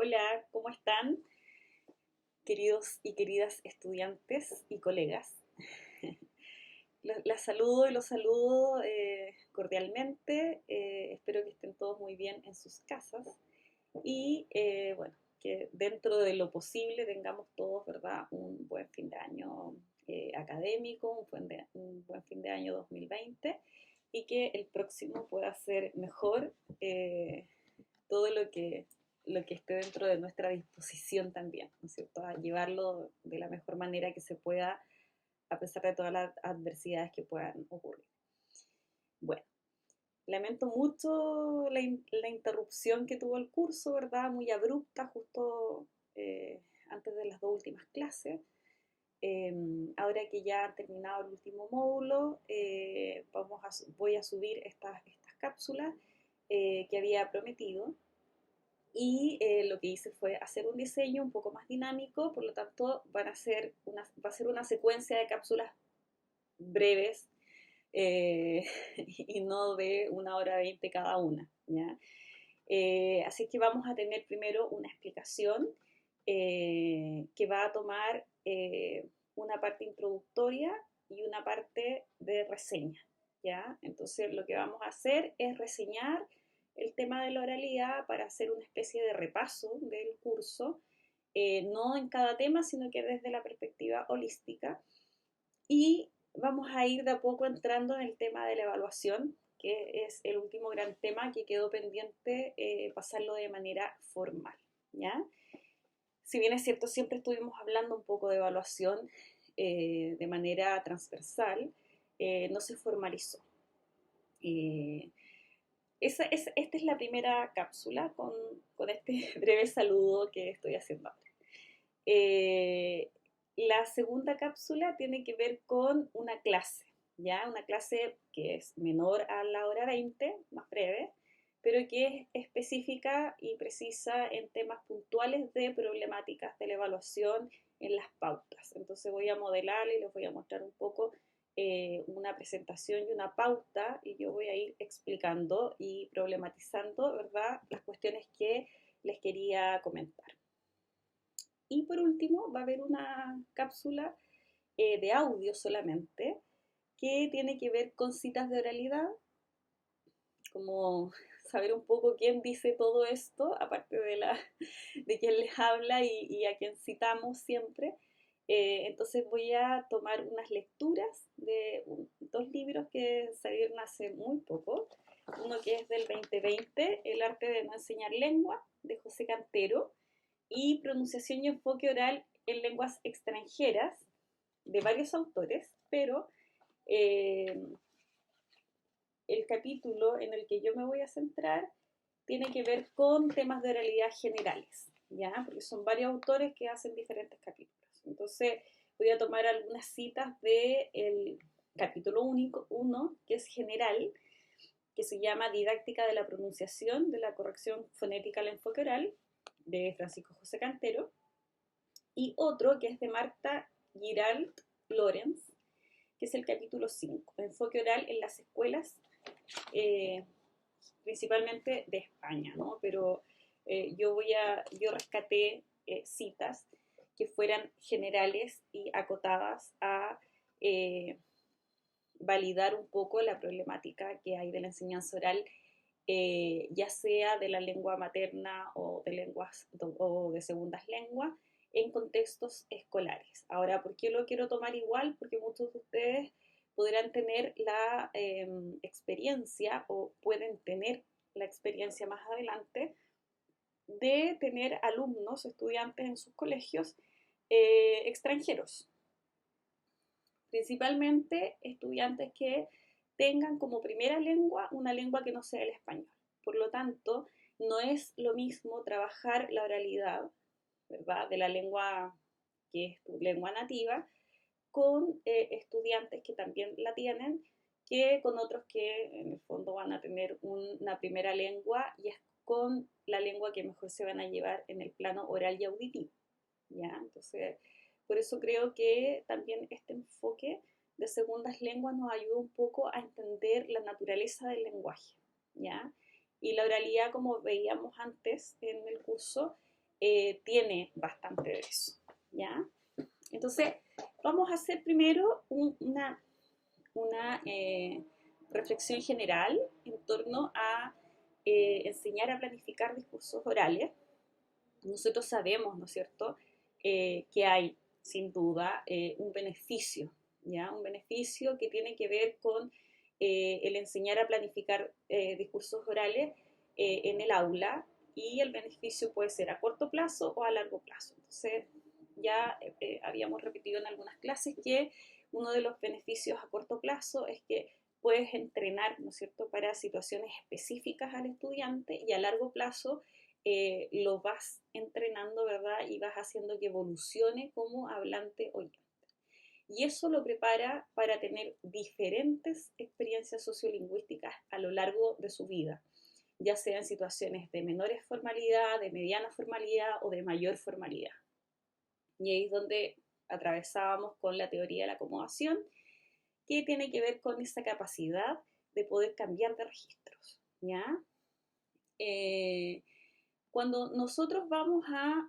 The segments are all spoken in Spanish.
Hola, ¿cómo están? Queridos y queridas estudiantes y colegas. Las saludo y los saludo cordialmente. Espero que estén todos muy bien en sus casas y bueno, que dentro de lo posible tengamos todos, ¿verdad? Un buen fin de año académico, un buen fin de año 2020 y que el próximo pueda ser mejor. Todo lo que esté dentro de nuestra disposición también, ¿no es cierto? A llevarlo de la mejor manera que se pueda, a pesar de todas las adversidades que puedan ocurrir. Bueno, lamento mucho la interrupción que tuvo el curso, ¿verdad? Muy abrupta, justo antes de las dos últimas clases. Ahora que ya han terminado el último módulo, voy a subir estas cápsulas que había prometido y lo que hice fue hacer un diseño un poco más dinámico, por lo tanto va a ser una secuencia de cápsulas breves y no de 1 hora 20 cada una, ¿ya? Así que vamos a tener primero una explicación que va a tomar una parte introductoria y una parte de reseña, ¿ya? Entonces lo que vamos a hacer es reseñar el tema de la oralidad para hacer una especie de repaso del curso, no en cada tema, sino que desde la perspectiva holística. Y vamos a ir de a poco entrando en el tema de la evaluación, que es el último gran tema que quedó pendiente pasarlo de manera formal, ¿ya? Si bien es cierto, siempre estuvimos hablando un poco de evaluación de manera transversal, no se formalizó. Eh, esta es la primera cápsula con este breve saludo que estoy haciendo ahora. La segunda cápsula tiene que ver con una clase, ¿ya? Una clase que es menor a la hora 20, más breve, pero que es específica y precisa en temas puntuales de problemáticas de la evaluación en las pautas. Entonces voy a modelar y les voy a mostrar un poco una presentación y una pauta y yo voy a ir explicando y problematizando, ¿verdad?, las cuestiones que les quería comentar. Y por último va a haber una cápsula de audio solamente que tiene que ver con citas de oralidad, como saber un poco quién dice todo esto, aparte de quién les habla y a quién citamos siempre. Entonces voy a tomar unas lecturas de dos libros que salieron hace muy poco. Uno que es del 2020, El arte de no enseñar lengua, de José Cantero, y Pronunciación y enfoque oral en lenguas extranjeras, de varios autores, pero eh, el capítulo en el que yo me voy a centrar tiene que ver con temas de oralidad generales, ¿ya? Porque son varios autores que hacen diferentes capítulos. Entonces voy a tomar algunas citas del capítulo 1, que es general, que se llama Didáctica de la pronunciación, de la corrección fonética al enfoque oral, de Francisco José Cantero, y otro que es de Marta Giralt Lorenz, que es el capítulo 5, enfoque oral en las escuelas, principalmente de España, ¿no? Pero yo rescaté citas que fueran generales y acotadas a validar un poco la problemática que hay de la enseñanza oral, ya sea de la lengua materna o de lenguas o de segundas lenguas en contextos escolares. Ahora, ¿por qué lo quiero tomar igual? Porque muchos de ustedes podrán tener la experiencia o pueden tener la experiencia más adelante de tener alumnos, estudiantes en sus colegios extranjeros, principalmente estudiantes que tengan como primera lengua una lengua que no sea el español. Por lo tanto, no es lo mismo trabajar la oralidad, ¿verdad?, de la lengua que es tu lengua nativa, con estudiantes que también la tienen, que con otros que en el fondo van a tener una primera lengua y es con la lengua que mejor se van a llevar en el plano oral y auditivo, ¿ya? Entonces, por eso creo que también este enfoque de segundas lenguas nos ayuda un poco a entender la naturaleza del lenguaje, ¿ya? Y la oralidad, como veíamos antes en el curso, tiene bastante de eso, ¿ya? Entonces, vamos a hacer primero una reflexión general en torno a enseñar a planificar discursos orales. Nosotros sabemos, ¿no es cierto?, que hay, sin duda, un beneficio, ¿ya? Un beneficio que tiene que ver con el enseñar a planificar discursos orales en el aula, y el beneficio puede ser a corto plazo o a largo plazo. Entonces, ya habíamos repetido en algunas clases que uno de los beneficios a corto plazo es que puedes entrenar, ¿no es cierto?, para situaciones específicas al estudiante, y a largo plazo lo vas entrenando, ¿verdad? Y vas haciendo que evolucione como hablante oyente. Y eso lo prepara para tener diferentes experiencias sociolingüísticas a lo largo de su vida, ya sea en situaciones de menores formalidad, de mediana formalidad o de mayor formalidad. Y ahí es donde atravesábamos con la teoría de la acomodación, que tiene que ver con esa capacidad de poder cambiar de registros, ¿ya? Cuando nosotros vamos a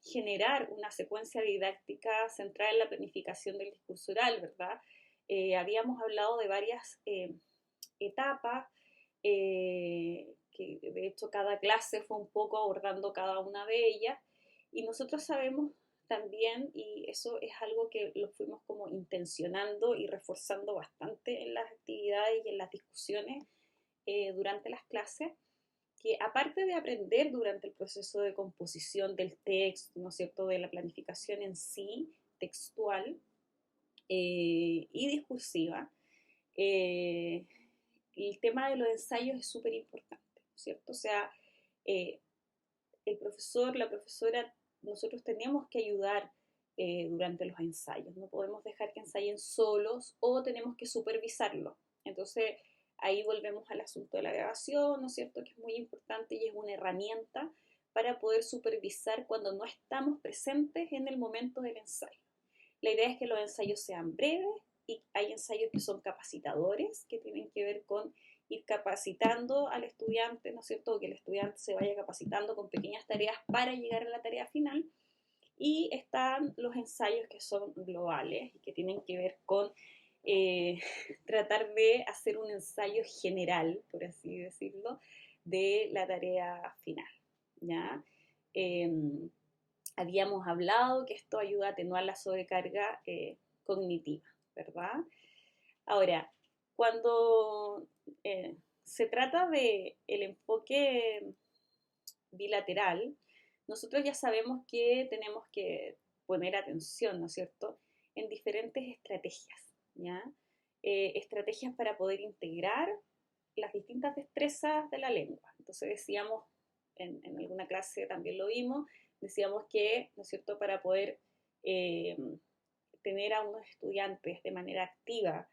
generar una secuencia didáctica centrada en la planificación del discurso oral, ¿verdad? Habíamos hablado de varias etapas, que de hecho cada clase fue un poco abordando cada una de ellas, y nosotros sabemos también, y eso es algo que lo fuimos como intencionando y reforzando bastante en las actividades y en las discusiones durante las clases, que aparte de aprender durante el proceso de composición del texto, ¿no es cierto?, de la planificación en sí, textual y discursiva, eh, el tema de los ensayos es súper importante, ¿cierto? O sea, eh, el profesor, la profesora, nosotros tenemos que ayudar durante los ensayos, no podemos dejar que ensayen solos o tenemos que supervisarlo. Entonces, ahí volvemos al asunto de la grabación, ¿no es cierto?, que es muy importante y es una herramienta para poder supervisar cuando no estamos presentes en el momento del ensayo. La idea es que los ensayos sean breves, y hay ensayos que son capacitadores, que tienen que ver con ir capacitando al estudiante, ¿no es cierto?, que el estudiante se vaya capacitando con pequeñas tareas para llegar a la tarea final. Y están los ensayos que son globales y que tienen que ver con eh, tratar de hacer un ensayo general, por así decirlo, de la tarea final, ¿ya? Eh, Habíamos hablado que esto ayuda a atenuar la sobrecarga cognitiva, ¿verdad? Ahora, cuando se trata de el enfoque bilateral, nosotros ya sabemos que tenemos que poner atención, ¿no es cierto?, en diferentes estrategias, ¿ya? Estrategias para poder integrar las distintas destrezas de la lengua. Entonces decíamos, en alguna clase también lo vimos, decíamos que, ¿no es cierto?, para poder eh, tener a unos estudiantes de manera activa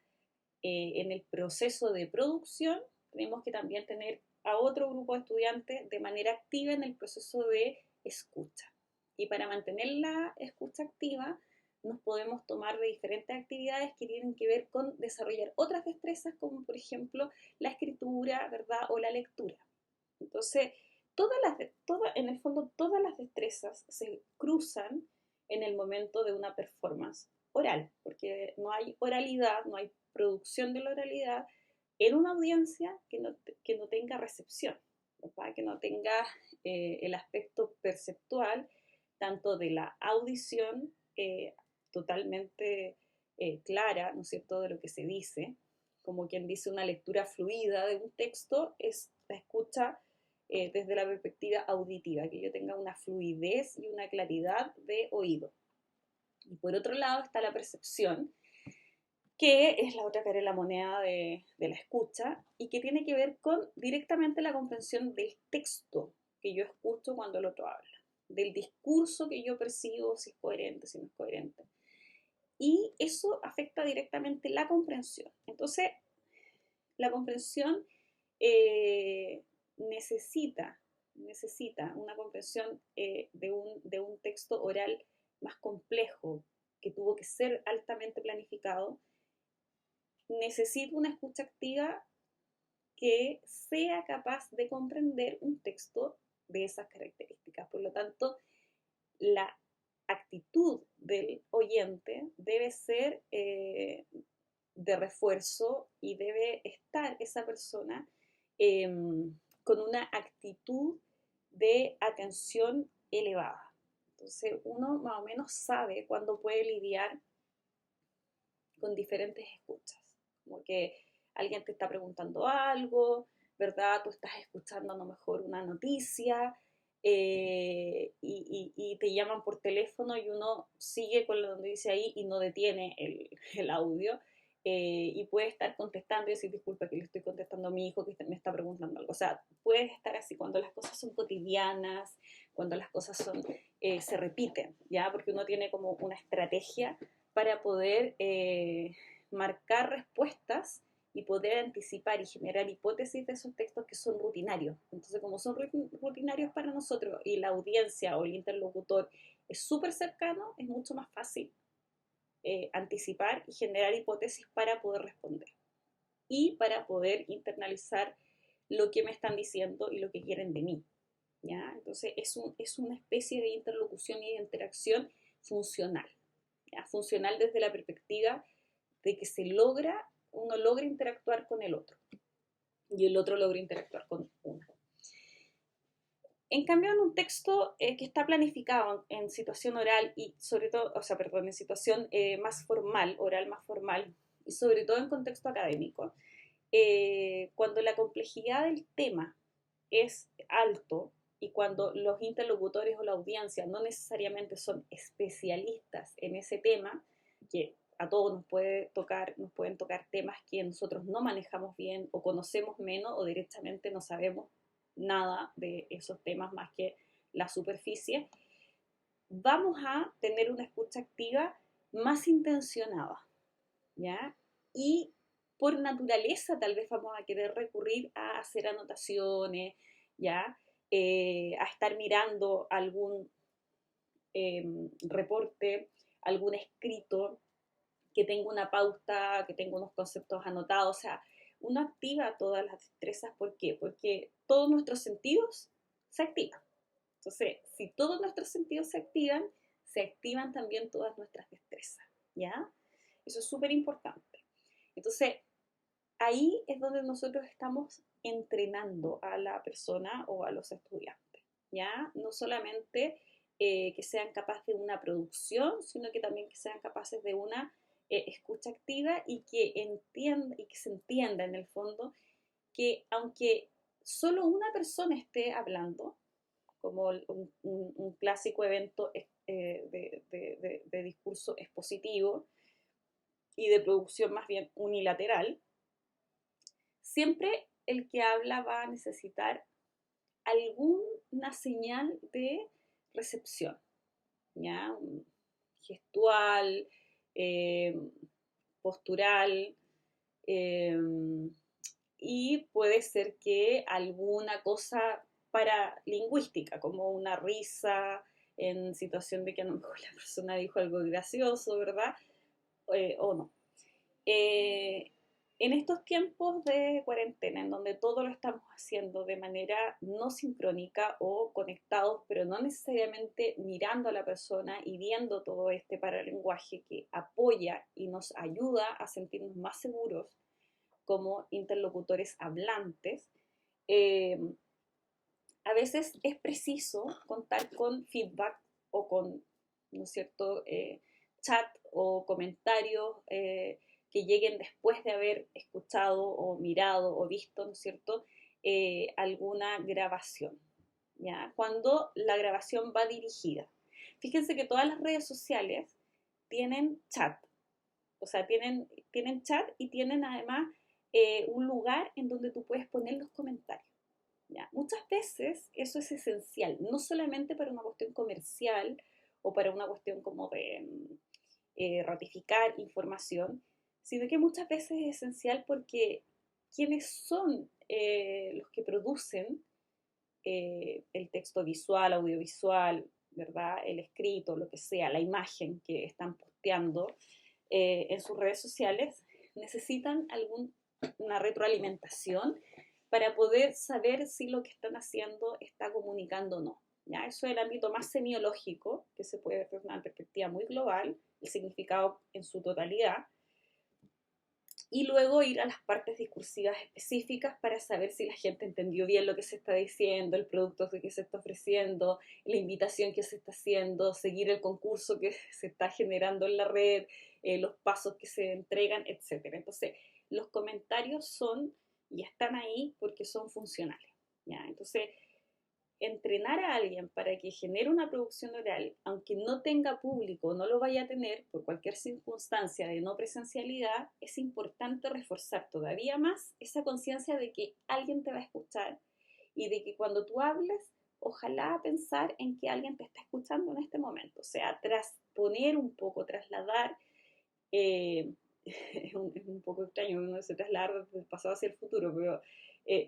en el proceso de producción, tenemos que también tener a otro grupo de estudiantes de manera activa en el proceso de escucha. Y para mantener la escucha activa, nos podemos tomar de diferentes actividades que tienen que ver con desarrollar otras destrezas, como por ejemplo la escritura, ¿verdad?, o la lectura. Entonces, en el fondo, todas las destrezas se cruzan en el momento de una performance oral, porque no hay oralidad, no hay producción de la oralidad en una audiencia que no tenga recepción, ¿verdad?, que no tenga el aspecto perceptual, tanto de la audición totalmente clara, ¿no es cierto?, de lo que se dice, como quien dice una lectura fluida de un texto, es la escucha desde la perspectiva auditiva, que yo tenga una fluidez y una claridad de oído. Y por otro lado está la percepción, que es la otra cara de la moneda de la escucha, y que tiene que ver con directamente la comprensión del texto que yo escucho cuando el otro habla, del discurso que yo percibo, si es coherente, si no es coherente. Y eso afecta directamente la comprensión. Entonces, la comprensión eh, necesita, necesita una comprensión de un texto oral más complejo, que tuvo que ser altamente planificado, necesita una escucha activa que sea capaz de comprender un texto de esas características. específicas. Por lo tanto, la actitud del oyente debe ser de refuerzo y debe estar esa persona eh, con una actitud de atención elevada. Entonces uno más o menos sabe cuándo puede lidiar con diferentes escuchas, como que alguien te está preguntando algo, ¿verdad? Tú estás escuchando a lo mejor una noticia y te llaman por teléfono y uno sigue con lo que dice ahí y no detiene el audio. Y puede estar contestando y decir, disculpa que le estoy contestando a mi hijo que me está preguntando algo. O sea, puede estar así cuando las cosas son cotidianas, cuando las cosas son, se repiten, ¿ya? Porque uno tiene como una estrategia para poder marcar respuestas y poder anticipar y generar hipótesis de esos textos que son rutinarios. Entonces, como son rutinarios para nosotros y la audiencia o el interlocutor es súper cercano, es mucho más fácil anticipar y generar hipótesis para poder responder y para poder internalizar lo que me están diciendo y lo que quieren de mí. ¿Ya? Entonces, es una especie de interlocución y de interacción funcional. ¿Ya? Funcional desde la perspectiva de que uno logra interactuar con el otro y el otro logra interactuar con uno. En cambio, en un texto que está planificado en situación oral y sobre todo, o sea, perdón, en situación más formal, oral más formal, y sobre todo en contexto académico, cuando la complejidad del tema es alto y cuando los interlocutores o la audiencia no necesariamente son especialistas en ese tema, que a todos nos pueden tocar temas que nosotros no manejamos bien o conocemos menos o directamente no sabemos nada de esos temas más que la superficie, vamos a tener una escucha activa más intencionada, ¿ya? Y por naturaleza tal vez vamos a querer recurrir a hacer anotaciones, ¿ya? A estar mirando algún reporte, algún escrito que tenga una pauta, que tenga unos conceptos anotados, o sea, uno activa todas las destrezas, ¿por qué? Porque todos nuestros sentidos se activan. Entonces, si todos nuestros sentidos se activan también todas nuestras destrezas, ¿ya? Eso es súper importante. Entonces, ahí es donde nosotros estamos entrenando a la persona o a los estudiantes, ¿ya? No solamente que sean capaces de una producción, sino que también que sean capaces de una escucha activa y que se entienda en el fondo que aunque solo una persona esté hablando, como un clásico evento de discurso expositivo y de producción más bien unilateral, siempre el que habla va a necesitar alguna señal de recepción, ¿ya? Gestual, eh, postural, eh, y puede ser que alguna cosa paralingüística, como una risa en situación de que a lo mejor la persona dijo algo gracioso, ¿verdad? O no. Eh, en estos tiempos de cuarentena, en donde todo lo estamos haciendo de manera no sincrónica o conectados, pero no necesariamente mirando a la persona y viendo todo este paralenguaje que apoya y nos ayuda a sentirnos más seguros como interlocutores hablantes, eh, a veces es preciso contar con feedback o con, ¿no es cierto?, chat o comentarios que lleguen después de haber escuchado o mirado o visto, ¿no es cierto?, alguna grabación, ¿ya? Cuando la grabación va dirigida. Fíjense que todas las redes sociales tienen chat, o sea, tienen chat y tienen además un lugar en donde tú puedes poner los comentarios. ¿Ya? Muchas veces eso es esencial, no solamente para una cuestión comercial o para una cuestión como de ratificar información, sino que muchas veces es esencial porque quienes son los que producen el texto visual, audiovisual, ¿verdad? El escrito, lo que sea, la imagen que están posteando en sus redes sociales, necesitan una retroalimentación para poder saber si lo que están haciendo está comunicando o no. ¿ya? Eso es el ámbito más semiológico, que se puede ver desde una perspectiva muy global, el significado en su totalidad, y luego ir a las partes discursivas específicas para saber si la gente entendió bien lo que se está diciendo, el producto que se está ofreciendo, la invitación que se está haciendo, seguir el concurso que se está generando en la red, los pasos que se entregan, etcétera. Entonces, los comentarios son y están ahí porque son funcionales, ¿ya? Entonces, entrenar a alguien para que genere una producción oral, aunque no tenga público, no lo vaya a tener por cualquier circunstancia de no presencialidad, es importante reforzar todavía más esa conciencia de que alguien te va a escuchar y de que cuando tú hables, ojalá pensar en que alguien te está escuchando en este momento, o sea, transponer un poco, trasladar, eh, es un poco extraño, uno se trasladar del pasado hacia el futuro, pero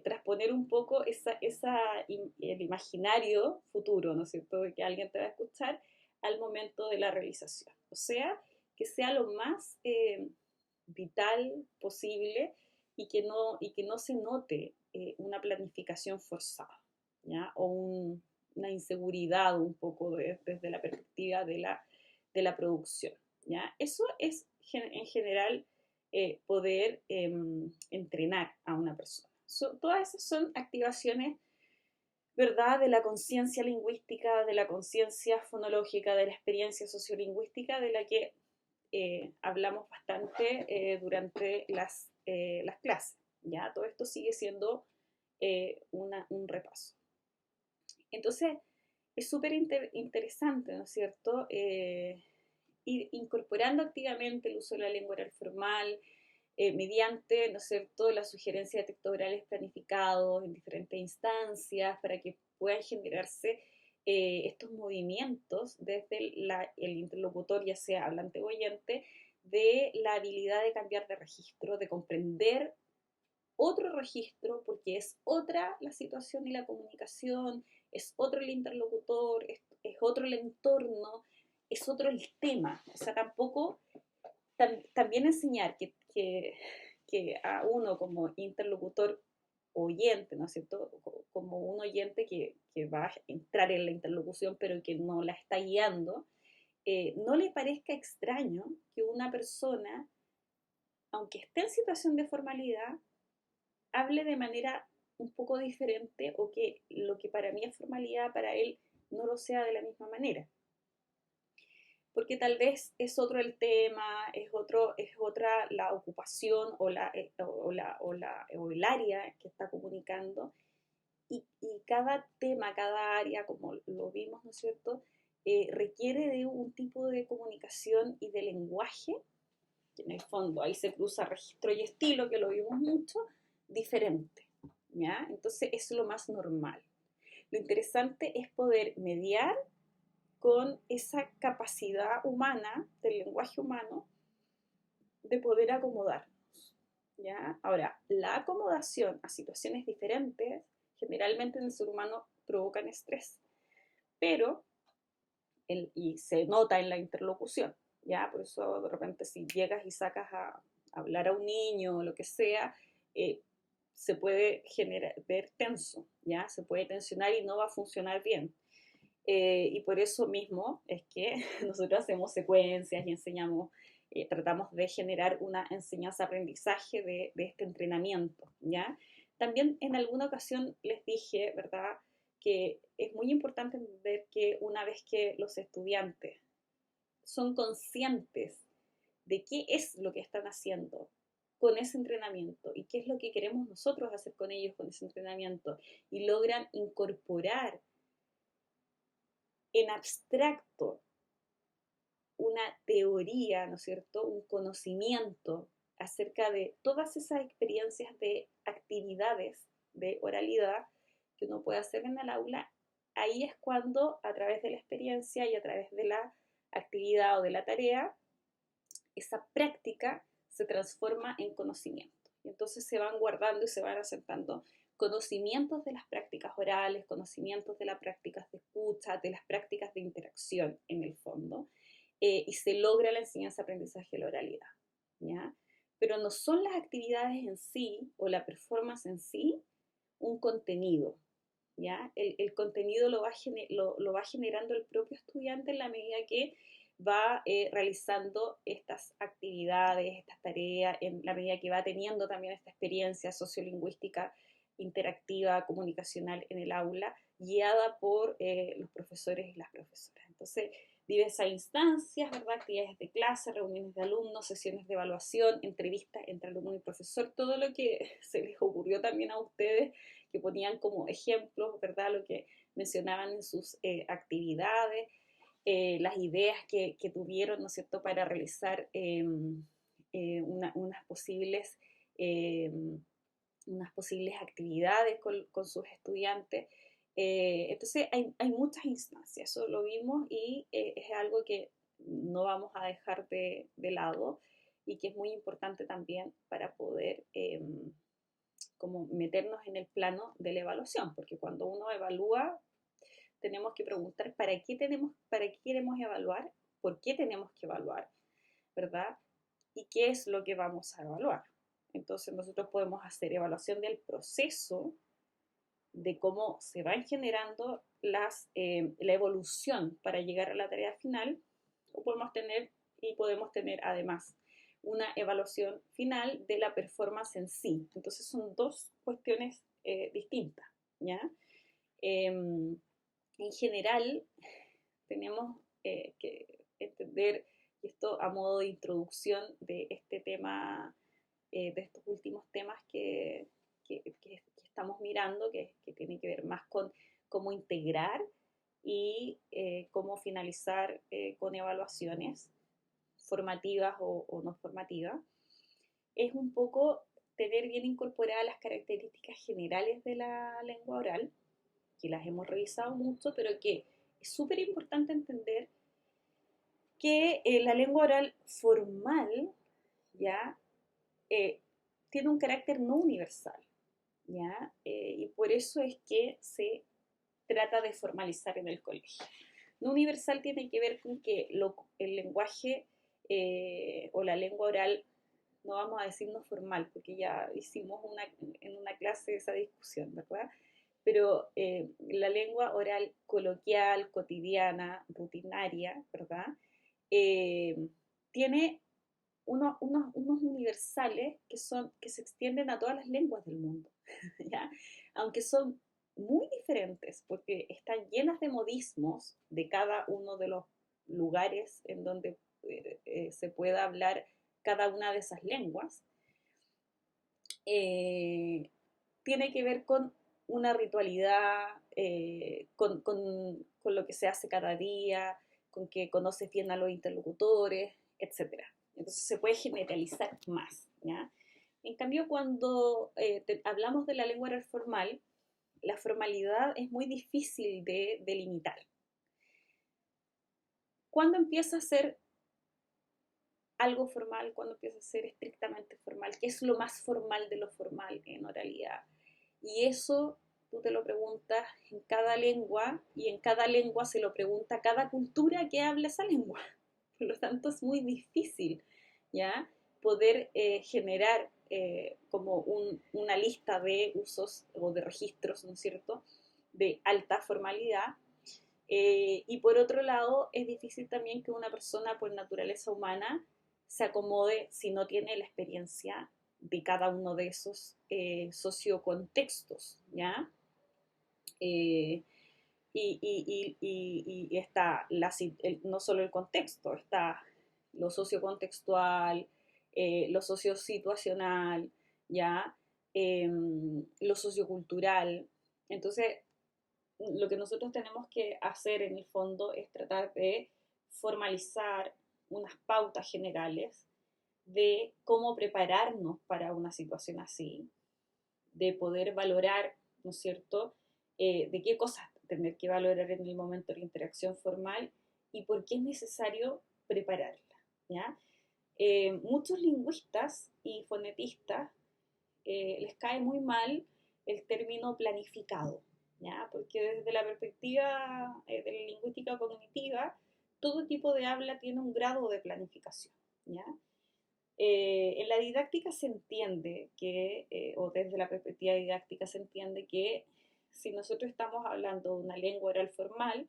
transponer un poco el imaginario futuro, ¿no es cierto?, de que alguien te va a escuchar al momento de la realización. O sea, que sea lo más vital posible y que no se note una planificación forzada, ¿ya? O una inseguridad un poco desde la perspectiva de la producción, ¿ya? Eso es en general poder entrenar a una persona. Todas esas son activaciones, ¿verdad?, de la conciencia lingüística, de la conciencia fonológica, de la experiencia sociolingüística, de la que hablamos bastante durante las clases. ¿Ya? Todo esto sigue siendo un repaso. Entonces, es súper interesante, ¿no es cierto?, ir incorporando activamente el uso de la lengua oral formal, mediante, ¿no es cierto?, la sugerencia de textos orales planificados en diferentes instancias para que puedan generarse estos movimientos desde el interlocutor, ya sea hablante o oyente, de la habilidad de cambiar de registro, de comprender otro registro, porque es otra la situación y la comunicación, es otro el interlocutor, es otro el entorno, es otro el tema. O sea, tampoco también enseñar que a uno como interlocutor oyente, ¿no es cierto? Como un oyente que va a entrar en la interlocución pero que no la está guiando, no le parezca extraño que una persona, aunque esté en situación de formalidad, hable de manera un poco diferente o que lo que para mí es formalidad, para él no lo sea de la misma manera. Porque tal vez es otro el tema, es otra la ocupación o el área que está comunicando, y cada tema, cada área, como lo vimos, ¿no es cierto?, requiere de un tipo de comunicación y de lenguaje, que en el fondo ahí se cruza registro y estilo, que lo vimos mucho, diferente, ¿ya? Entonces es lo más normal. Lo interesante es poder mediar con esa capacidad humana, del lenguaje humano, de poder acomodarnos, ¿ya? Ahora, la acomodación a situaciones diferentes generalmente en el ser humano provocan estrés, pero, y se nota en la interlocución, ¿ya? Por eso de repente si llegas y sacas a hablar a un niño o lo que sea, se puede ver tenso, ¿ya? Se puede tensionar y no va a funcionar bien. Y por eso mismo es que nosotros hacemos secuencias y enseñamos, tratamos de generar una enseñanza-aprendizaje de este entrenamiento, ¿ya? También en alguna ocasión les dije, ¿verdad?, que es muy importante entender que una vez que los estudiantes son conscientes de qué es lo que están haciendo con ese entrenamiento y qué es lo que queremos nosotros hacer con ellos con ese entrenamiento y logran incorporar en abstracto una teoría, ¿no es cierto?, un conocimiento acerca de todas esas experiencias de actividades de oralidad que uno puede hacer en el aula, ahí es cuando a través de la experiencia y a través de la actividad o de la tarea, esa práctica se transforma en conocimiento. Y entonces se van guardando y se van asentando conocimientos de las prácticas orales, conocimientos de las prácticas de escucha, de las prácticas de interacción en el fondo, y se logra la enseñanza-aprendizaje de la oralidad, ¿ya? Pero no son las actividades en sí o la performance en sí un contenido, ¿ya? El contenido lo va generando el propio estudiante en la medida que va realizando estas actividades, estas tareas, en la medida que va teniendo también esta experiencia sociolingüística interactiva, comunicacional en el aula, guiada por los profesores y las profesoras. Entonces, diversas instancias, ¿verdad? Actividades de clase, reuniones de alumnos, sesiones de evaluación, entrevistas entre alumno y profesor, todo lo que se les ocurrió también a ustedes, que ponían como ejemplos, ¿verdad? Lo que mencionaban en sus actividades, las ideas que tuvieron, ¿no es cierto?, para realizar unas posibles eh, unas posibles actividades con sus estudiantes. Entonces hay muchas instancias, eso lo vimos y es algo que no vamos a dejar de lado y que es muy importante también para poder como meternos en el plano de la evaluación, porque cuando uno evalúa tenemos que preguntar para qué queremos evaluar, por qué tenemos que evaluar, ¿verdad? Y qué es lo que vamos a evaluar. Entonces nosotros podemos hacer evaluación del proceso, de cómo se van generando la evolución para llegar a la tarea final, o podemos tener además una evaluación final de la performance en sí. Entonces son dos cuestiones distintas, ¿ya? En general, tenemos que entender, y esto a modo de introducción de este tema, de estos últimos temas que estamos mirando, que tiene que ver más con cómo integrar y cómo finalizar con evaluaciones formativas o no formativas, es un poco tener bien incorporadas las características generales de la lengua oral, que las hemos revisado mucho, pero que es súper importante entender que la lengua oral formal, ¿ya? Eh, tiene un carácter no universal, ¿ya? Y por eso es que se trata de formalizar en el colegio. No universal tiene que ver con que el lenguaje o la lengua oral, no vamos a decir no formal, porque ya hicimos en una clase esa discusión, ¿verdad? Pero la lengua oral coloquial, cotidiana, rutinaria, ¿verdad? Eh, tiene unos universales que se extienden a todas las lenguas del mundo, ¿ya? Aunque son muy diferentes porque están llenas de modismos de cada uno de los lugares en donde se pueda hablar cada una de esas lenguas, eh, tiene que ver con una ritualidad, con lo que se hace cada día, con que conoces bien a los interlocutores, etc. Entonces se puede generalizar más, ¿ya? En cambio, cuando hablamos de la lengua oral formal, la formalidad es muy difícil de delimitar. ¿Cuándo empieza a ser algo formal? ¿Cuándo empieza a ser estrictamente formal? ¿Qué es lo más formal de lo formal en oralidad? Y eso tú te lo preguntas en cada lengua y en cada lengua se lo pregunta a cada cultura que habla esa lengua. Por lo tanto, es muy difícil, ¿ya? Poder generar como una lista de usos o de registros, ¿no es cierto?, de alta formalidad. Y por otro lado, es difícil también que una persona por naturaleza humana se acomode si no tiene la experiencia de cada uno de esos sociocontextos, ¿ya? Eh, y está no solo el contexto, está lo sociocontextual, lo sociosituacional, ¿ya? Lo sociocultural. Entonces, lo que nosotros tenemos que hacer en el fondo es tratar de formalizar unas pautas generales de cómo prepararnos para una situación así, de poder valorar, ¿no es cierto?, de qué cosas tener que valorar en el momento de la interacción formal y por qué es necesario prepararla, ¿ya? Muchos lingüistas y fonetistas les cae muy mal el término planificado, ¿ya? Porque desde la perspectiva de la lingüística cognitiva, todo tipo de habla tiene un grado de planificación, ¿ya? En la didáctica se entiende que, o desde la perspectiva didáctica se entiende que si nosotros estamos hablando de una lengua oral formal,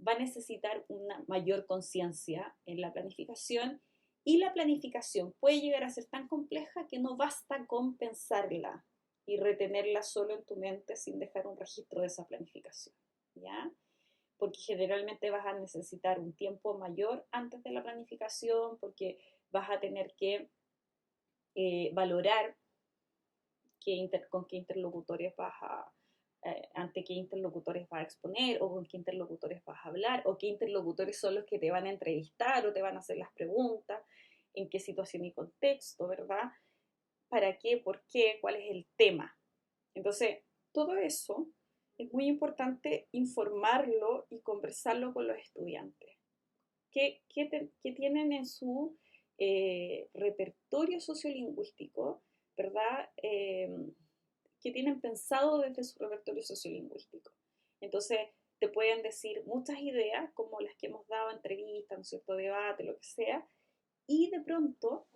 va a necesitar una mayor conciencia en la planificación, y la planificación puede llegar a ser tan compleja que no basta con pensarla y retenerla solo en tu mente sin dejar un registro de esa planificación, ¿ya? Porque generalmente vas a necesitar un tiempo mayor antes de la planificación, porque vas a tener que valorar con qué interlocutores vas a, ante qué interlocutores vas a exponer, o con qué interlocutores vas a hablar, o qué interlocutores son los que te van a entrevistar o te van a hacer las preguntas, en qué situación y contexto, ¿verdad? ¿Para qué? ¿Por qué? ¿Cuál es el tema? Entonces, todo eso es muy importante informarlo y conversarlo con los estudiantes. ¿Qué tienen en su repertorio sociolingüístico, ¿verdad? ¿Qué tienen pensado desde su repertorio sociolingüístico? Entonces, te pueden decir muchas ideas, como las que hemos dado, entrevistas, un cierto debate, lo que sea, y de pronto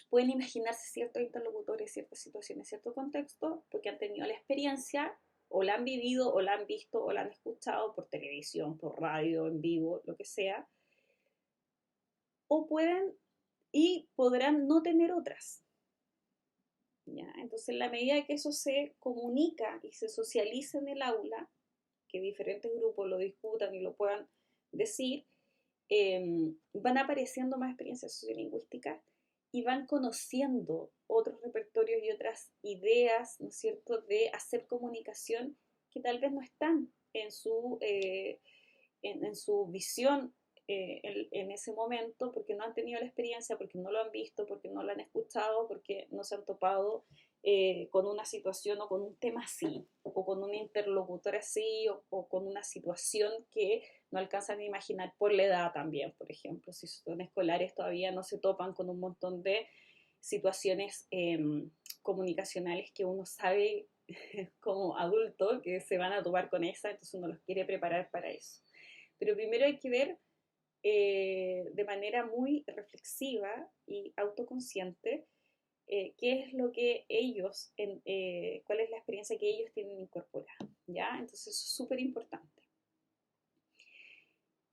pueden imaginarse ciertos interlocutores, ciertas situaciones, cierto contexto, porque han tenido la experiencia, o la han vivido, o la han visto, o la han escuchado por televisión, por radio, en vivo, lo que sea, o pueden y podrán no tener otras. ¿Ya? Entonces, en la medida que eso se comunica y se socializa en el aula, que diferentes grupos lo discutan y lo puedan decir, van apareciendo más experiencias sociolingüísticas y van conociendo otros repertorios y otras ideas, ¿no es cierto?, de hacer comunicación que tal vez no están en su visión en ese momento, porque no han tenido la experiencia, porque no lo han visto, porque no lo han escuchado, porque no se han topado con una situación o con un tema así, o con un interlocutor así, o con una situación que no alcanzan a imaginar por la edad también, por ejemplo, si son escolares todavía no se topan con un montón de situaciones comunicacionales que uno sabe como adulto que se van a topar con esa, entonces uno los quiere preparar para eso. Pero primero hay que ver de manera muy reflexiva y autoconsciente qué es lo que ellos, cuál es la experiencia que ellos tienen incorporada, ¿ya? Entonces eso es súper importante.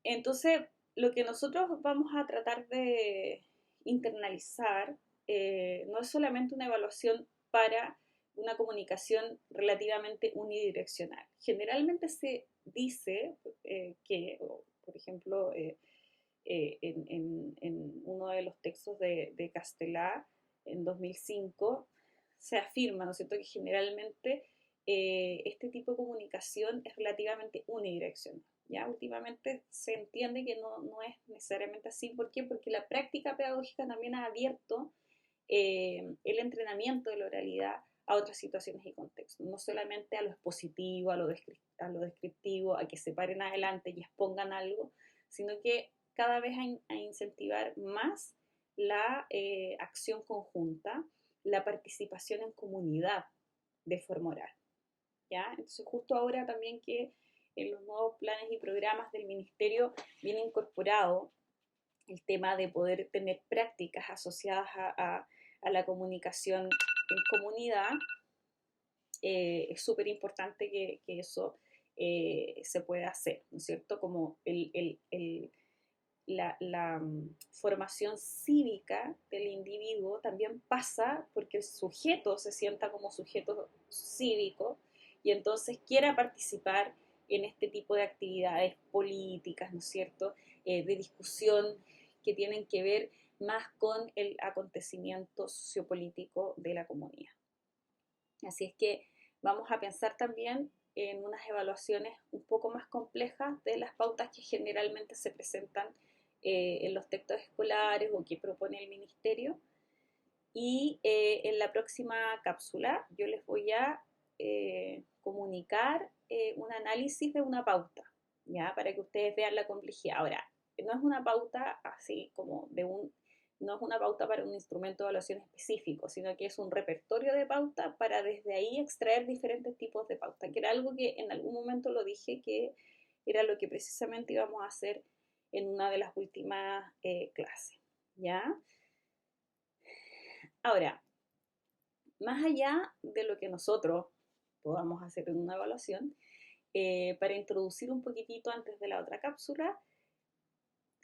Entonces, lo que nosotros vamos a tratar de internalizar no es solamente una evaluación para una comunicación relativamente unidireccional. Generalmente se dice que, por ejemplo, en uno de los textos de Castelá, en 2005, se afirma, ¿no es cierto?, que generalmente este tipo de comunicación es relativamente unidireccional. ¿Ya? Últimamente se entiende que no es necesariamente así. ¿Por qué? Porque la práctica pedagógica también ha abierto el entrenamiento de la oralidad a otras situaciones y contextos, no solamente a lo expositivo, a lo descriptivo, a que se paren adelante y expongan algo, sino que cada vez a incentivar más la acción conjunta, la participación en comunidad de forma oral. ¿Ya? Entonces, justo ahora también que en los nuevos planes y programas del Ministerio viene incorporado el tema de poder tener prácticas asociadas a la comunicación en comunidad, es súper importante que eso se pueda hacer, ¿no es cierto? Como la formación cívica del individuo también pasa porque el sujeto se sienta como sujeto cívico y entonces quiera participar en este tipo de actividades políticas, ¿no es cierto?, de discusión que tienen que ver más con el acontecimiento sociopolítico de la comunidad. Así es que vamos a pensar también en unas evaluaciones un poco más complejas de las pautas que generalmente se presentan en los textos escolares o que propone el ministerio. Y en la próxima cápsula yo les voy a comunicar un análisis de una pauta, ¿ya? Para que ustedes vean la complejidad. Ahora, no es una pauta así como no es una pauta para un instrumento de evaluación específico, sino que es un repertorio de pauta para desde ahí extraer diferentes tipos de pauta, que era algo que en algún momento lo dije que era lo que precisamente íbamos a hacer en una de las últimas clases, ¿ya? Ahora, más allá de lo que nosotros podamos hacer en una evaluación, para introducir un poquitito antes de la otra cápsula,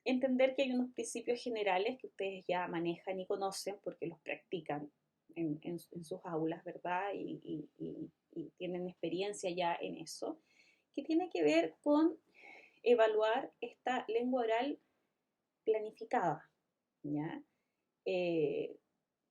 entender que hay unos principios generales que ustedes ya manejan y conocen porque los practican en sus aulas, ¿verdad? Y tienen experiencia ya en eso, que tiene que ver con evaluar esta lengua oral planificada, ¿ya? Eh,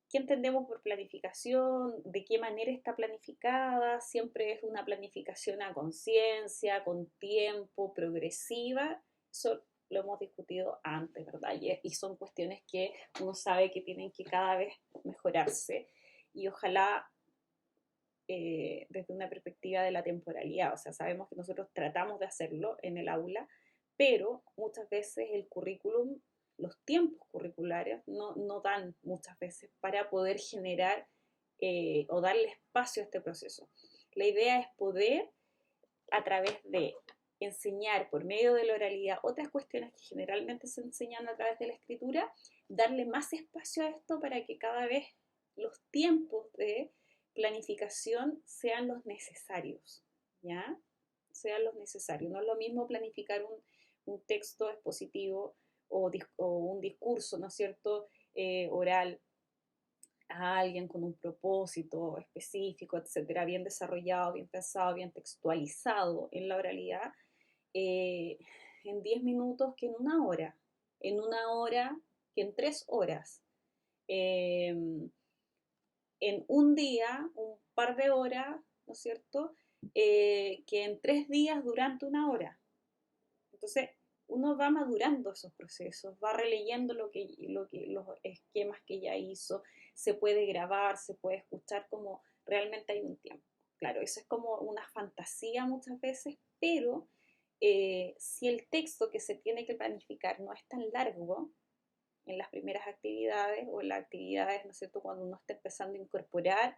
¿Qué entendemos por planificación? ¿De qué manera está planificada? Siempre es una planificación a conciencia, con tiempo, progresiva. Eso lo hemos discutido antes, ¿verdad? Y son cuestiones que uno sabe que tienen que cada vez mejorarse y ojalá desde una perspectiva de la temporalidad. O sea, sabemos que nosotros tratamos de hacerlo en el aula, pero muchas veces el currículum, los tiempos curriculares no dan muchas veces para poder generar o darle espacio a este proceso. La idea es poder, a través de enseñar por medio de la oralidad otras cuestiones que generalmente se enseñan a través de la escritura, darle más espacio a esto para que cada vez los tiempos de planificación sean los necesarios, ¿ya? Sean los necesarios. No es lo mismo planificar un texto expositivo o un discurso, ¿no es cierto?, oral a alguien con un propósito específico, etcétera, bien desarrollado, bien pensado, bien textualizado en la oralidad, eh, en 10 minutos que en una hora que en 3 horas, eh, en un día, un par de horas, ¿no es cierto? Que en 3 días durante una hora. Entonces, uno va madurando esos procesos, va releyendo los esquemas que ya hizo, se puede grabar, se puede escuchar como realmente hay un tiempo. Claro, eso es como una fantasía muchas veces, pero si el texto que se tiene que planificar no es tan largo en las primeras actividades o en las actividades, ¿no es cierto?, cuando uno está empezando a incorporar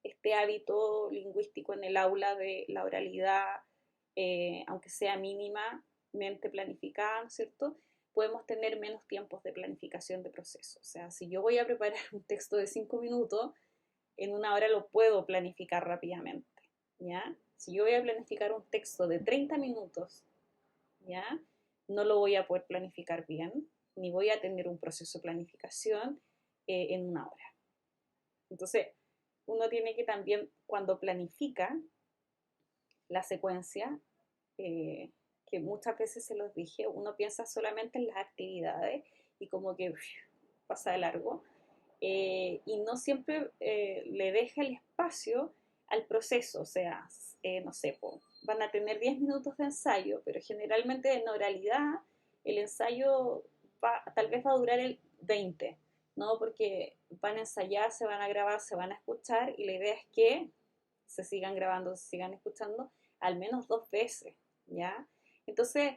este hábito lingüístico en el aula de la oralidad, aunque sea mínimamente planificada, ¿no es cierto?, podemos tener menos tiempos de planificación de proceso. O sea, si yo voy a preparar un texto de 5 minutos, en una hora lo puedo planificar rápidamente, ¿ya? Si yo voy a planificar un texto de 30 minutos, ¿ya? No lo voy a poder planificar bien, ni voy a tener un proceso de planificación en una hora. Entonces, uno tiene que también, cuando planifica la secuencia, que muchas veces se los dije, uno piensa solamente en las actividades y como que pasa de largo, y no siempre le deja el espacio al proceso, o sea, no sé, van a tener 10 minutos de ensayo, pero generalmente en oralidad el ensayo tal vez va a durar el 20, ¿no? Porque van a ensayar, se van a grabar, se van a escuchar y la idea es que se sigan grabando, se sigan escuchando al menos 2 veces, ¿ya? Entonces,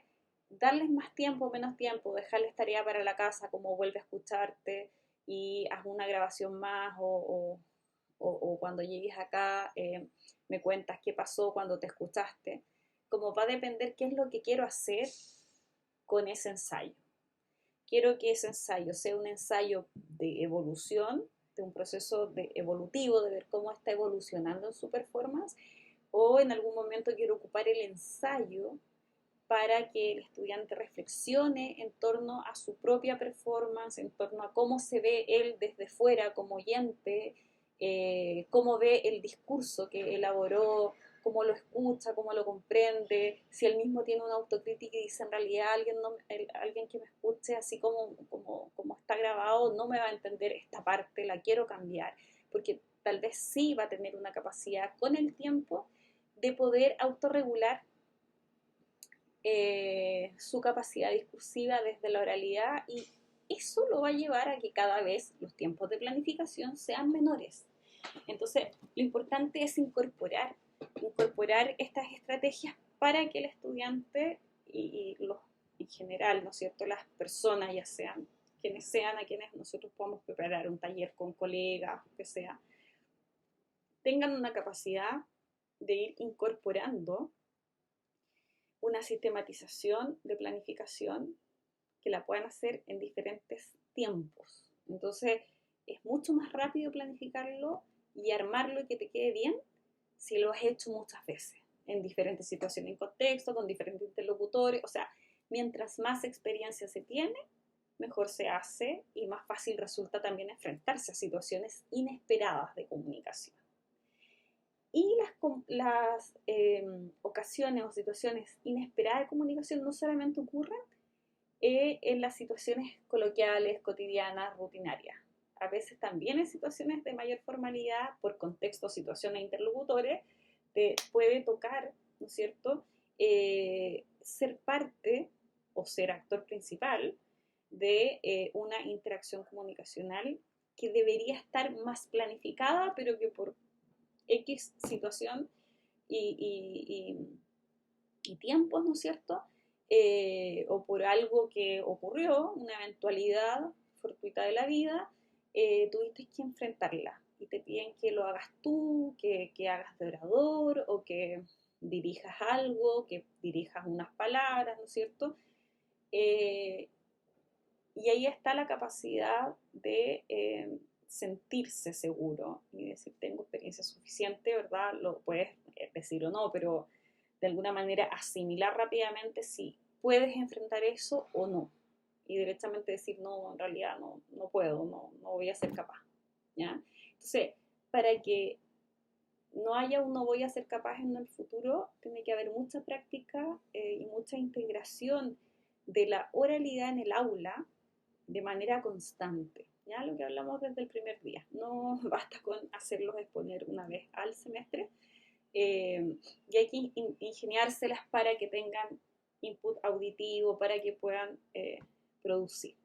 darles más tiempo, menos tiempo, dejarles tarea para la casa, como vuelve a escucharte y haz una grabación más o cuando llegues acá me cuentas qué pasó cuando te escuchaste. Como va a depender qué es lo que quiero hacer con ese ensayo. Quiero que ese ensayo sea un ensayo de evolución, de un proceso evolutivo, de ver cómo está evolucionando en su performance, o en algún momento quiero ocupar el ensayo para que el estudiante reflexione en torno a su propia performance, en torno a cómo se ve él desde fuera como oyente, cómo ve el discurso que elaboró, cómo lo escucha, cómo lo comprende, si él mismo tiene una autocrítica y dice en realidad alguien que me escuche así como está grabado no me va a entender esta parte, la quiero cambiar, porque tal vez sí va a tener una capacidad con el tiempo de poder autorregular su capacidad discursiva desde la oralidad y eso lo va a llevar a que cada vez los tiempos de planificación sean menores. Entonces, lo importante es incorporar estas estrategias para que el estudiante y los en general, ¿no es cierto?, las personas, ya sean a quienes nosotros podamos preparar un taller con colegas, que sea, tengan una capacidad de ir incorporando una sistematización de planificación que la puedan hacer en diferentes tiempos. Entonces, es mucho más rápido planificarlo y armarlo y que te quede bien si lo has hecho muchas veces, en diferentes situaciones y contextos, con diferentes interlocutores. O sea, mientras más experiencia se tiene, mejor se hace y más fácil resulta también enfrentarse a situaciones inesperadas de comunicación. Y las ocasiones o situaciones inesperadas de comunicación no solamente ocurren en las situaciones coloquiales, cotidianas, rutinarias. A veces también en situaciones de mayor formalidad, por contexto, situaciones, interlocutores, te puede tocar, ¿no es cierto?, ser parte o ser actor principal de una interacción comunicacional que debería estar más planificada, pero que por X situación y, y tiempos, ¿no es cierto?, o por algo que ocurrió, una eventualidad fortuita de la vida, tuviste que enfrentarla y te piden que lo hagas tú, que hagas de orador o que dirijas algo, que dirijas unas palabras, ¿no es cierto? Eh, y ahí está la capacidad de sentirse seguro y decir, tengo experiencia suficiente, ¿verdad? Lo puedes decir o no, pero de alguna manera asimilar rápidamente si puedes enfrentar eso o no. Y directamente decir, no, en realidad no puedo, no voy a ser capaz. ¿Ya? Entonces, para que no haya un no voy a ser capaz en el futuro, tiene que haber mucha práctica y mucha integración de la oralidad en el aula de manera constante. ¿Ya? Lo que hablamos desde el primer día. No basta con hacerlos exponer una vez al semestre, y hay que ingeniárselas para que tengan input auditivo, para que puedan producir.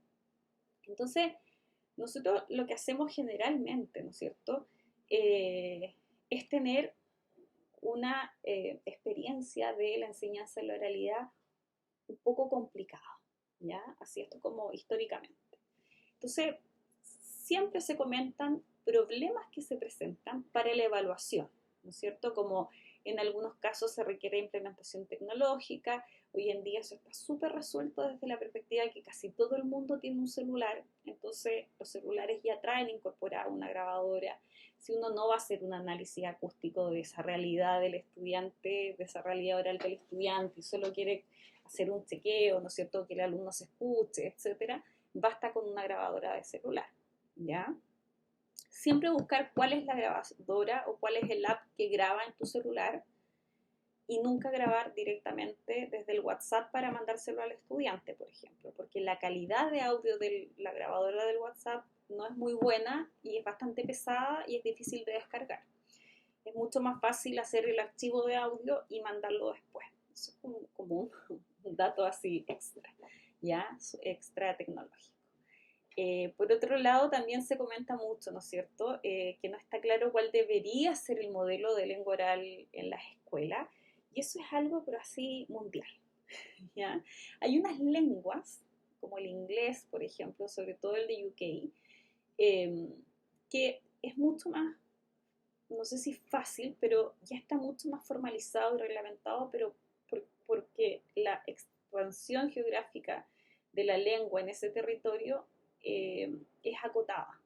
Entonces, nosotros lo que hacemos generalmente, ¿no es cierto?, es tener una experiencia de la enseñanza de la oralidad un poco complicada, ¿ya? Así esto como históricamente. Entonces, siempre se comentan problemas que se presentan para la evaluación, ¿no es cierto? Como en algunos casos se requiere implementación tecnológica, hoy en día eso está súper resuelto desde la perspectiva de que casi todo el mundo tiene un celular, entonces los celulares ya traen incorporada una grabadora. Si uno no va a hacer un análisis acústico de esa realidad del estudiante, de esa realidad oral del estudiante, y solo quiere hacer un chequeo, ¿no es cierto?, que el alumno se escuche, etcétera, basta con una grabadora de celular, ¿ya? Siempre buscar cuál es la grabadora o cuál es el app que graba en tu celular y nunca grabar directamente desde el WhatsApp para mandárselo al estudiante, por ejemplo, porque la calidad de audio de la grabadora del WhatsApp no es muy buena y es bastante pesada y es difícil de descargar. Es mucho más fácil hacer el archivo de audio y mandarlo después. Eso es como un dato así extra, ¿ya? Extra tecnológico. Por otro lado, también se comenta mucho, ¿no es cierto?, que no está claro cuál debería ser el modelo de lengua oral en las escuelas, y eso es algo, pero así mundial, ¿ya? Hay unas lenguas, como el inglés, por ejemplo, sobre todo el de UK, que es mucho más, no sé si fácil, pero ya está mucho más formalizado y reglamentado, pero porque la expansión geográfica de la lengua en ese territorio es acotada.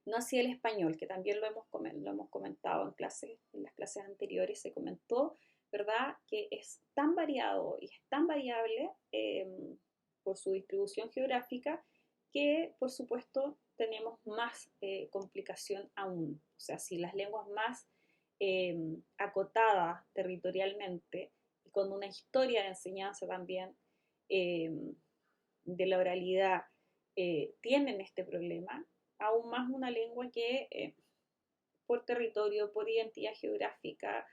No así el español, que también lo hemos comentado en las clases anteriores, se comentó, ¿verdad?, que es tan variado y es tan variable por su distribución geográfica que, por supuesto, tenemos más complicación aún. O sea, si las lenguas más acotadas territorialmente y con una historia de enseñanza también eh, de la oralidad tienen este problema, aún más una lengua que por territorio, por identidad geográfica,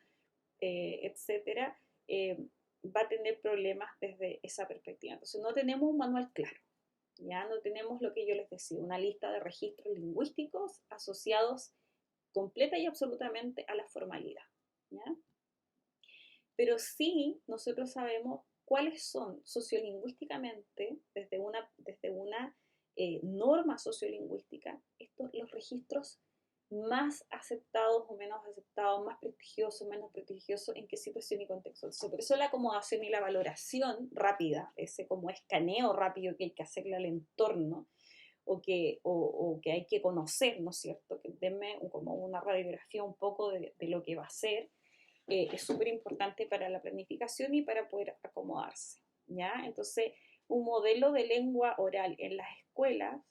etcétera, va a tener problemas desde esa perspectiva. Entonces no tenemos un manual claro, ya no tenemos lo que yo les decía, una lista de registros lingüísticos asociados completa y absolutamente a la formalidad, ¿ya? Pero sí nosotros sabemos cuáles son sociolingüísticamente, desde una norma sociolingüística, los registros más aceptados o menos aceptados, más prestigiosos, menos prestigiosos, en qué situación y contexto. Entonces, por eso la acomodación y la valoración rápida, ese como escaneo rápido que hay que hacerle al entorno, o que hay que conocer, ¿no es cierto? Que denme como una radiografía un poco de lo que va a ser, es súper importante para la planificación y para poder acomodarse, ¿ya? Entonces, un modelo de lengua oral en las escuelas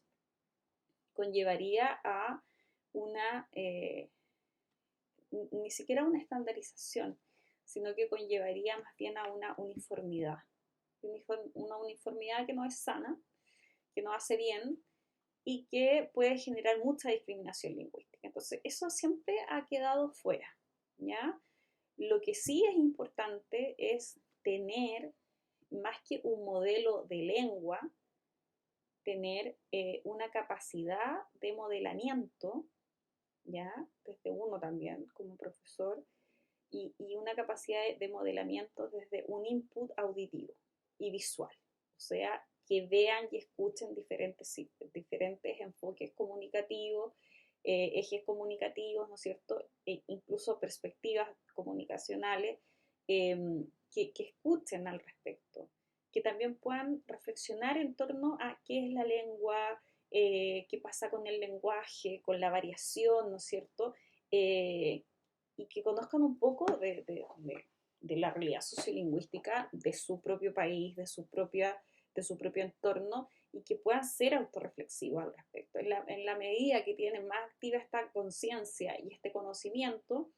conllevaría a una, ni siquiera una estandarización, sino que conllevaría más bien a una uniformidad. Una uniformidad que no es sana, que no hace bien y que puede generar mucha discriminación lingüística. Entonces, eso siempre ha quedado fuera, ¿ya? Lo que sí es importante es tener, más que un modelo de lengua, tener una capacidad de modelamiento, ¿ya? Desde uno también, como profesor, y una capacidad de modelamiento desde un input auditivo y visual. O sea, que vean y escuchen diferentes enfoques comunicativos, ejes comunicativos, ¿no es cierto? Incluso perspectivas comunicacionales, que escuchen al respecto, que también puedan reflexionar en torno a qué es la lengua, qué pasa con el lenguaje, con la variación, ¿no es cierto? Y que conozcan un poco de la realidad sociolingüística de su propio país, de su propio entorno, y que puedan ser autorreflexivos al respecto. En la medida que tienen más activa esta conciencia y este conocimiento,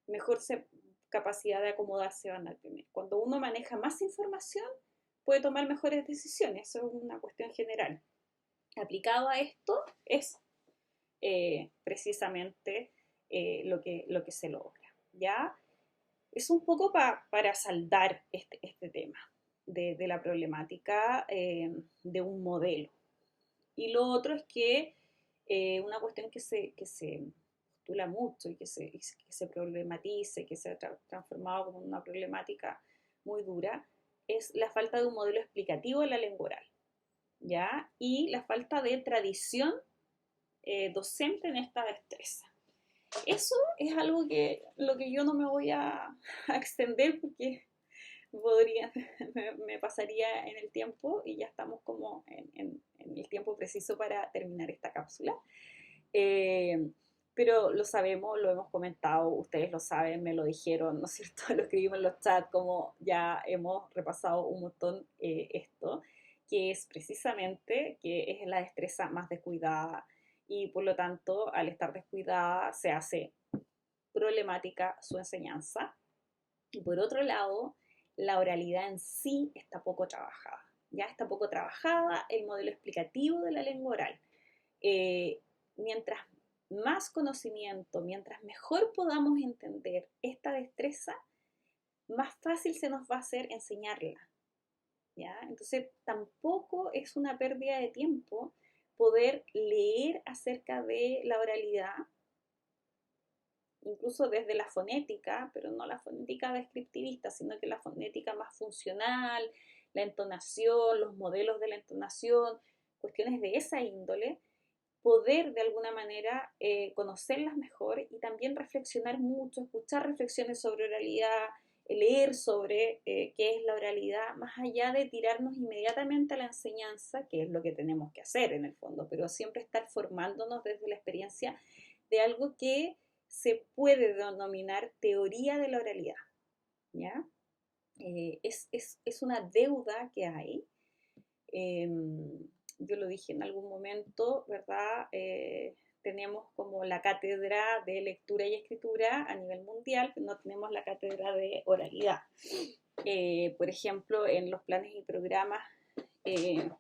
mejor capacidad de acomodarse van a tener. Cuando uno maneja más información, puede tomar mejores decisiones. Eso es una cuestión general. Aplicado a esto es precisamente lo que se logra. ¿Ya? Es un poco para saldar este tema de la problemática de un modelo. Y lo otro es que una cuestión que se postula mucho y que se problematice, que se ha transformado como una problemática muy dura, es la falta de un modelo explicativo de la lengua oral, ¿ya? Y la falta de tradición docente en esta destreza. Eso es algo que lo que yo no me voy a extender porque podría, me pasaría en el tiempo y ya estamos como en el tiempo preciso para terminar esta cápsula. Eh, pero lo sabemos, lo hemos comentado, ustedes lo saben, me lo dijeron, ¿no es cierto? Lo escribimos en los chats, como ya hemos repasado un montón esto, que es precisamente que es la destreza más descuidada y por lo tanto al estar descuidada se hace problemática su enseñanza. Y por otro lado, la oralidad en sí está poco trabajada. Ya está poco trabajada el modelo explicativo de la lengua oral. Mientras más conocimiento, mientras mejor podamos entender esta destreza, más fácil se nos va a hacer enseñarla. ¿Ya? Entonces, tampoco es una pérdida de tiempo poder leer acerca de la oralidad, incluso desde la fonética, pero no la fonética descriptivista, sino que la fonética más funcional, la entonación, los modelos de la entonación, cuestiones de esa índole, poder de alguna manera conocerlas mejor y también reflexionar mucho, escuchar reflexiones sobre oralidad, leer sobre qué es la oralidad, más allá de tirarnos inmediatamente a la enseñanza, que es lo que tenemos que hacer en el fondo, pero siempre estar formándonos desde la experiencia de algo que se puede denominar teoría de la oralidad, ¿ya? Es una deuda que hay. Eh, yo lo dije en algún momento, ¿verdad? Tenemos como la cátedra de lectura y escritura a nivel mundial, pero no tenemos la cátedra de oralidad. Por ejemplo, en los planes y programas, en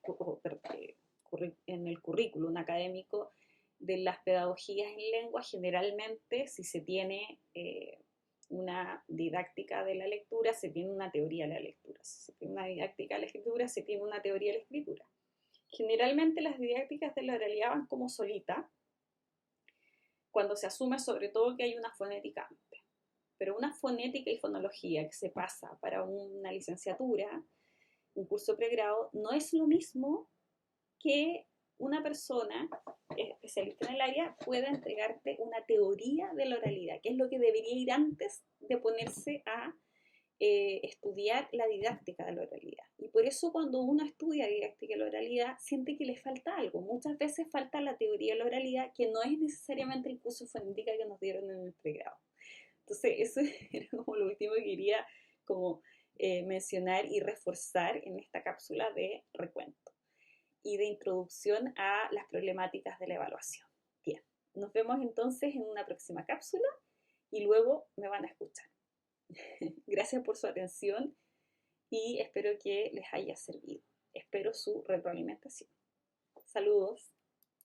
el currículum académico de las pedagogías en lengua, generalmente si se tiene una didáctica de la lectura, se tiene una teoría de la lectura. Si se tiene una didáctica de la escritura, se tiene una teoría de la escritura. Generalmente las didácticas de la oralidad van como solita, cuando se asume sobre todo que hay una fonética antes. Pero una fonética y fonología que se pasa para una licenciatura, un curso de pregrado, no es lo mismo que una persona especialista en el área pueda entregarte una teoría de la oralidad, que es lo que debería ir antes de ponerse a estudiar la didáctica de la oralidad. Y por eso cuando uno estudia didáctica de la oralidad, siente que le falta algo. Muchas veces falta la teoría de la oralidad, que no es necesariamente el curso de fonética que nos dieron en el pregrado. Entonces, eso era como lo último que quería como mencionar y reforzar en esta cápsula de recuento y de introducción a las problemáticas de la evaluación. Bien, nos vemos entonces en una próxima cápsula y luego me van a escuchar. Gracias por su atención y espero que les haya servido. Espero su retroalimentación. Saludos.